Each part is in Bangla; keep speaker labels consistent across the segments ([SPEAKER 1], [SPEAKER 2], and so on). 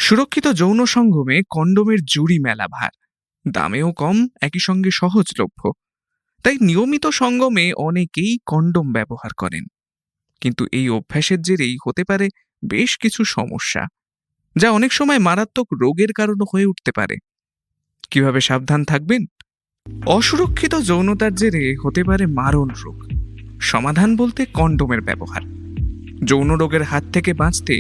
[SPEAKER 1] সুরক্ষিত যৌন সঙ্গমে কন্ডোমের জুড়ি মেলা ভার, দামেও কম, একই সঙ্গে সহজলভ্য। তাই নিয়মিত সঙ্গমে অনেকেই কন্ডোম ব্যবহার করেন। কিন্তু এই অভ্যাসের জেরেই হতে পারে বেশ কিছু সমস্যা, যা অনেক সময় মারাত্মক রোগের কারণ হয়ে উঠতে পারে। কিভাবে সাবধান থাকবেন? অসুরক্ষিত যৌনতার জেরে হতে পারে মারণ রোগ। সমাধান বলতে কন্ডোমের ব্যবহার। যৌন রোগের হাত থেকে বাঁচতে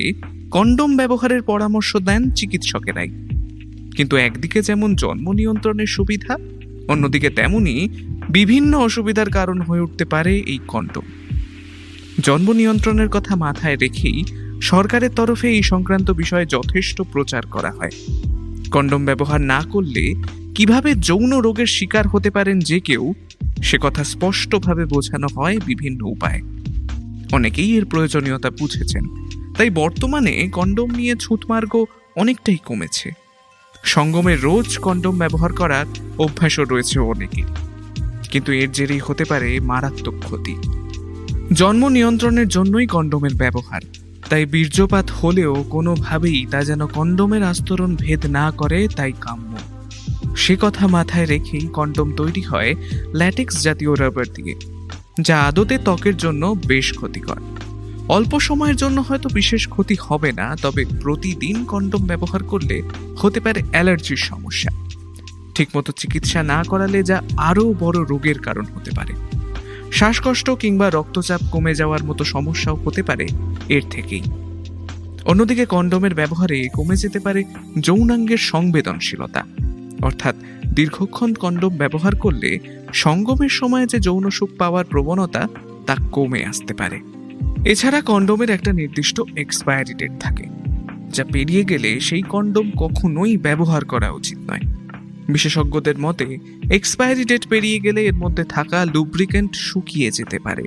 [SPEAKER 1] কন্ডোম ব্যবহারের পরামর্শ দেন চিকিৎসকেরাই। কিন্তু একদিকে যেমন জন্ম নিয়ন্ত্রণের সুবিধা, অন্যদিকে তেমনই বিভিন্ন অসুবিধার কারণ হয়ে উঠতে পারে এই কন্ডোম। জন্ম নিয়ন্ত্রণের কথা মাথায় রেখেই সরকারের তরফে এই সংক্রান্ত বিষয়ে যথেষ্ট প্রচার করা হয়। কন্ডোম ব্যবহার না করলে কিভাবে যৌন রোগের শিকার হতে পারেন যে কেউ, সে কথা স্পষ্টভাবে বোঝানো হয় বিভিন্ন উপায়ে। অনেকেই এর প্রয়োজনীয়তা বুঝেছেন, তাই বর্তমানে কন্ডোম নিয়ে ছুঁতমার্গ অনেকটাই কমেছে। সঙ্গমে রোজ কন্ডোম ব্যবহার করার অভ্যাসও রয়েছে অনেকের, কিন্তু এর জেরেই হতে পারে মারাত্মক ক্ষতি। জন্ম নিয়ন্ত্রণের জন্যই কন্ডোমের ব্যবহার, তাই বীর্যপাত হলেও কোনোভাবেই তা যেন কন্ডোমের আস্তরণ ভেদ না করে, তাই কাম্য। সে কথা মাথায় রেখেই কন্ডোম তৈরি হয় ল্যাটেক্স জাতীয় রাবার দিয়ে, যা আদতে ত্বকের জন্য বেশ ক্ষতিকর। অল্প সময়ের জন্য হয়তো বিশেষ ক্ষতি হবে না, তবে প্রতিদিন কন্ডোম ব্যবহার করলে হতে পারে অ্যালার্জির সমস্যা। ঠিকমতো চিকিৎসা না করালে যা আরও বড় রোগের কারণ হতে পারে। শ্বাসকষ্ট কিংবা রক্তচাপ কমে যাওয়ার মতো সমস্যাও হতে পারে এর থেকেই। অন্যদিকে কন্ডোমের ব্যবহারে কমে যেতে পারে যৌনাঙ্গের সংবেদনশীলতা, অর্থাৎ দীর্ঘক্ষণ কন্ডোম ব্যবহার করলে সঙ্গমের সময় যে যৌন সুখ পাওয়ার প্রবণতা তা কমে আসতে পারে। এছাড়া কন্ডোমের একটা নির্দিষ্ট এক্সপায়ারি ডেট থাকে, যা পেরিয়ে গেলে সেই কন্ডোম কখনোই ব্যবহার করা উচিত নয়। বিশেষজ্ঞদের মতে এক্সপায়ারি ডেট পেরিয়ে গেলে এর মধ্যে থাকা লুব্রিকেন্ট শুকিয়ে যেতে পারে,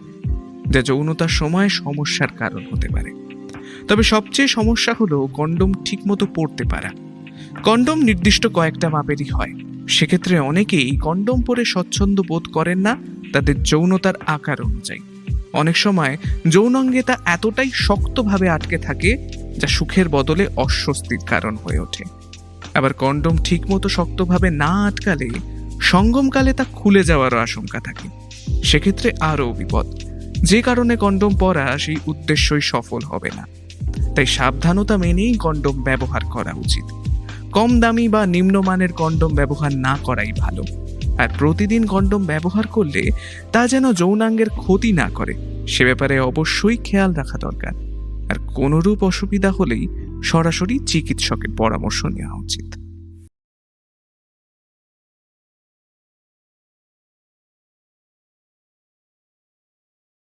[SPEAKER 1] যা যৌনতার সময় সমস্যার কারণ হতে পারে। তবে সবচেয়ে সমস্যা হলো কন্ডোম ঠিকমতো পরতে পারা। কন্ডোম নির্দিষ্ট কয়েকটা মাপেরই হয়, সেক্ষেত্রে অনেকেই কন্ডোম পরে স্বচ্ছন্দ বোধ করেন না তাদের যৌনতার আকার অনুযায়ী। অনেক সময় যৌনাঙ্গে তা এতটাই শক্তভাবে আটকে থাকে যা সুখের বদলে অস্বস্তির কারণ হয়ে ওঠে। আবার কন্ডোম ঠিকমতো শক্তভাবে না আটকালে সঙ্গমকালে তা খুলে যাওয়ারও আশঙ্কা থাকে, সেক্ষেত্রে আরও বিপদ। যে কারণে কন্ডোম পরা সেই উদ্দেশ্যই সফল হবে না। তাই সাবধানতা মেনেই কন্ডোম ব্যবহার করা উচিত। কম দামি বা নিম্নমানের কন্ডোম ব্যবহার না করাই ভালো। আর প্রতিদিন কন্ডোম ব্যবহার করলে তা যেন যৌনাঙ্গের ক্ষতি না করে, সে ব্যাপারে অবশ্যই খেয়াল রাখা দরকার। আর কোনোরূপ অসুবিধা হলেই সরাসরি চিকিৎসকের পরামর্শ নেওয়া উচিত।